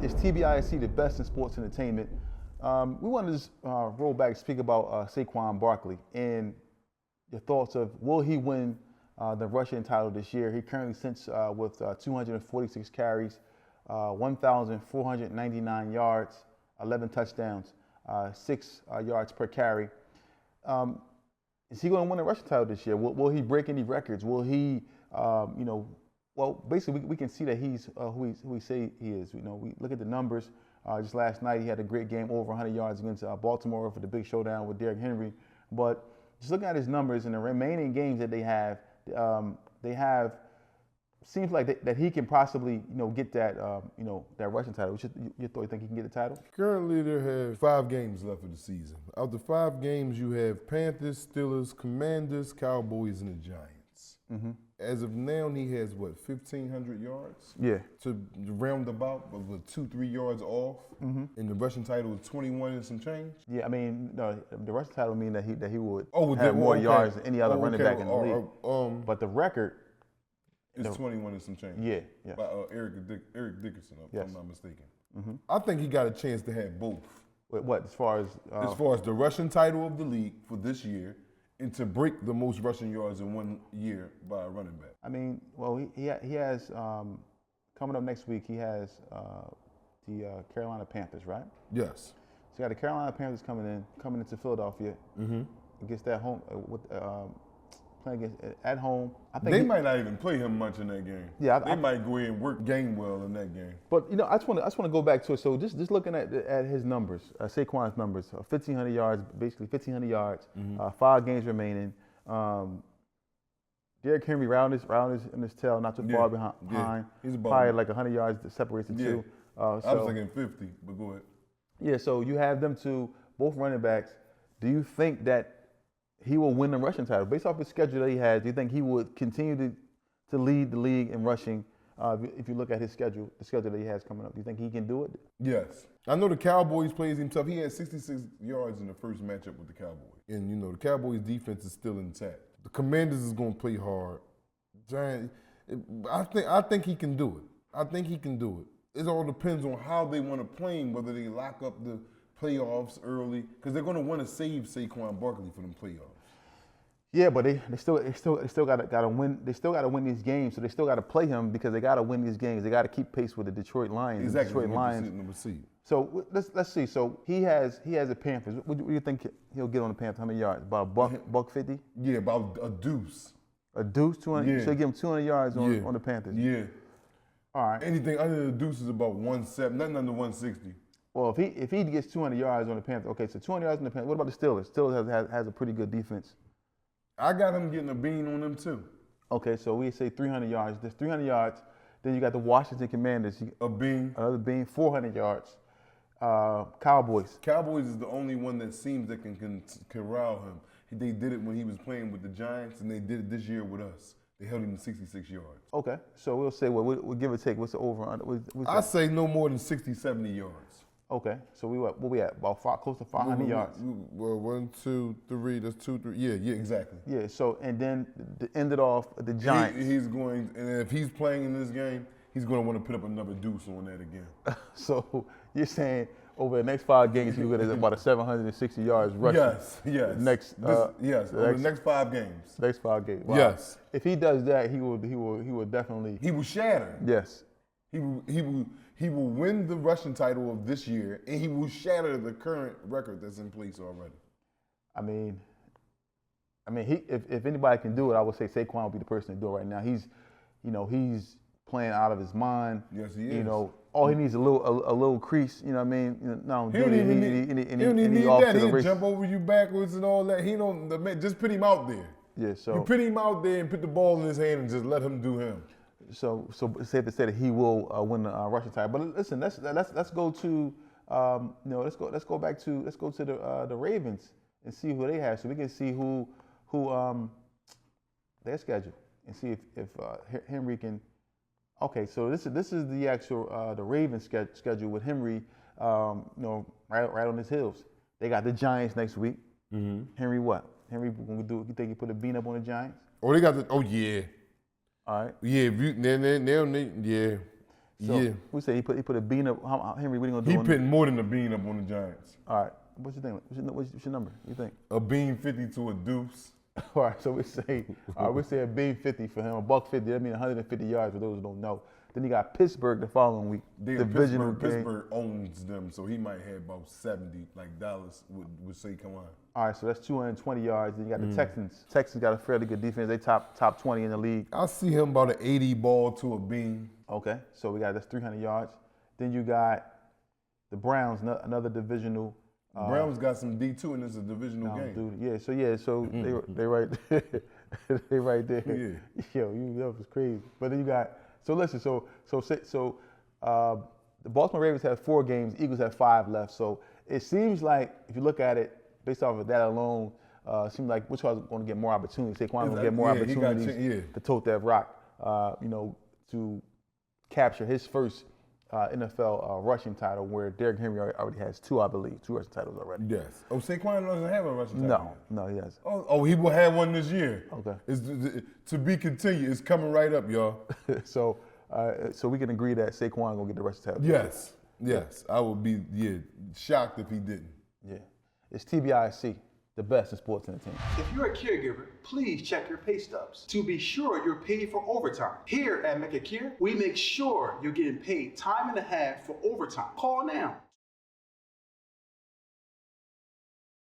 Is TBISE the best in sports entertainment? We want to just roll back and speak about Saquon Barkley and your thoughts of will he win the rushing title this year? He currently sits with 246 carries, 1,499 yards, 11 touchdowns, 6 yards per carry. Is he going to win the rushing title this year? Will he break any records? Will he, well, basically we can see that he's who we say he is. We look at the numbers. Just last night he had a great game, over 100 yards against Baltimore for the big showdown with Derrick Henry. But just looking at his numbers in the remaining games that they have seems like that he can possibly get that that rushing title. You think he can get the title? Currently, there have 5 games left of the season. Out the 5 games, you have Panthers, Steelers, Commanders, Cowboys, and the Giants. Mm-hmm. As of now, he has 1,500 yards. Yeah. To round about, but with 2-3 yards off, mm-hmm. and the rushing title is 21 and some change. Yeah, I mean, no, the rushing title mean that he would have more yards than any other running back in the league. But the record. It's 21 and some change. Yeah. By Eric Dickerson, if I'm not mistaken. Mm-hmm. I think he got a chance to have both. Wait, what, as far as the rushing title of the league for this year, and to break the most rushing yards in 1 year by a running back. I mean, well, he has coming up next week. He has the Carolina Panthers, right? Yes. So you got the Carolina Panthers coming into Philadelphia. Mm-hmm. Against that home playing against at home. I think they might not even play him much in that game. Yeah, they might go in and work Gainwell in that game. But I just want to go back to it. So just looking at his numbers, Saquon's numbers, 1,500 yards, basically 1,500 yards, mm-hmm. 5 games remaining. Derrick Henry round his tail, not too far behind. Yeah. He's about probably like 100 yards that separates the two. I was thinking 50, but go ahead. Yeah, so you have them two, both running backs. Do you think that he will win the rushing title? Based off the schedule that he has, do you think he would continue to lead the league in rushing? If you look at his schedule, the schedule that he has coming up, do you think he can do it? Yes. I know the Cowboys plays him tough. He had 66 yards in the first matchup with the Cowboys. And, the Cowboys' defense is still intact. The Commanders is going to play hard. I think he can do it. It all depends on how they want to play him, whether they lock up the playoffs early, because they're going to want to save Saquon Barkley for them playoffs. Yeah, but they still got to win. They still got to win these games, so they still got to play him because they got to win these games. They got to keep pace with the Detroit Lions. Exactly. The Detroit Lions. So let's see. So he has the Panthers. What do you think he'll get on the Panthers? How many yards? About buck 50? Yeah, about a deuce. A deuce, 200. Yeah. So give him 200 yards on the Panthers. Yeah. All right. Anything under the deuce is about 170, nothing under 160. Well, if he gets 200 yards on the Panthers, okay, so 200 yards on the Panthers. What about the Steelers? Steelers has a pretty good defense. I got him getting a bean on them too. Okay, so we say 300 yards. There's 300 yards. Then you got the Washington Commanders. A bean. Another bean, 400 yards. Cowboys. Cowboys is the only one that seems that can corral him. They did it when he was playing with the Giants, and they did it this year with us. They held him to 66 yards. Okay, so we'll say we'll give or take. What's the over under? I say no more than 60, 70 yards. Okay, so what we at? About close to 500 yards. Well, 1, 2, 3. That's 2, 3. Yeah, exactly. Yeah. So and then to end it off, the Giants. He's going, and if he's playing in this game, he's going to want to put up another deuce on that again. So you're saying over the next 5 games, he's going to get about 760 yards rushing. Yes. Over the next 5 games. Next 5 games. Wow. Yes. If he does that, he will definitely. He will shatter. Yes. He will win the rushing title of this year, and he will shatter the current record that's in place already. I mean, if anybody can do it, I would say Saquon would be the person to do it right now. He's playing out of his mind. Yes, he is. All he needs is a little crease. You know what I mean? He don't even need that. He'll jump over you backwards and all that. Just put him out there. Yeah. So you put him out there and put the ball in his hand and just let him do him. So it's safe to say that he will win the rushing title. But listen, let's go to let's go to the Ravens and see who they have, so we can see who their schedule and see if Henry can. Okay, so this is the actual the Ravens schedule with Henry, right on his heels. They got the Giants next week. Mm-hmm. Henry what? Henry gonna do? You think he put a bean up on the Giants? Oh, they got the. Oh yeah. All right. Yeah, yeah. So Yeah. we say he put a bean up. Henry, what are you gonna do? He put more than a bean up on the Giants. All right. What you think? What's your number? You think? A bean 50 to a deuce. All right. So we say a bean 50 for him, a buck 50. That means 150 yards for those who don't know. Then you got Pittsburgh the following week. Divisional game. Pittsburgh owns them, so he might have about 70, like Dallas would say, come on. All right, so that's 220 yards. Then you got the Texans. Texans got a fairly good defense. They top 20 in the league. I see him about an 80 ball to a bean. Okay, so that's 300 yards. Then you got the Browns, another divisional. Browns got some D2, and it's a divisional game. Dude, so they right there. They right there. Yeah. Yo, that was crazy. But then you got the Baltimore Ravens have 4 games. Eagles have 5 left. So it seems like if you look at it based off of that alone, it seems like which one's going to get more opportunities. Saquon going to get more opportunities to tote that rock. To capture his first NFL rushing title, where Derrick Henry already has 2, I believe, 2 rushing titles already. Yes. Oh, Saquon doesn't have a rushing title. No, he doesn't. Oh, he will have one this year. Okay. It's to be continued. It's coming right up, y'all. So we can agree that Saquon gonna get the rushing title. Yes. I would be shocked if he didn't. Yeah. It's TBISE, the best in sports entertainment. If you're a caregiver, please check your pay stubs to be sure you're paid for overtime. Here at Mecca Care, we make sure you're getting paid time and a half for overtime. Call now.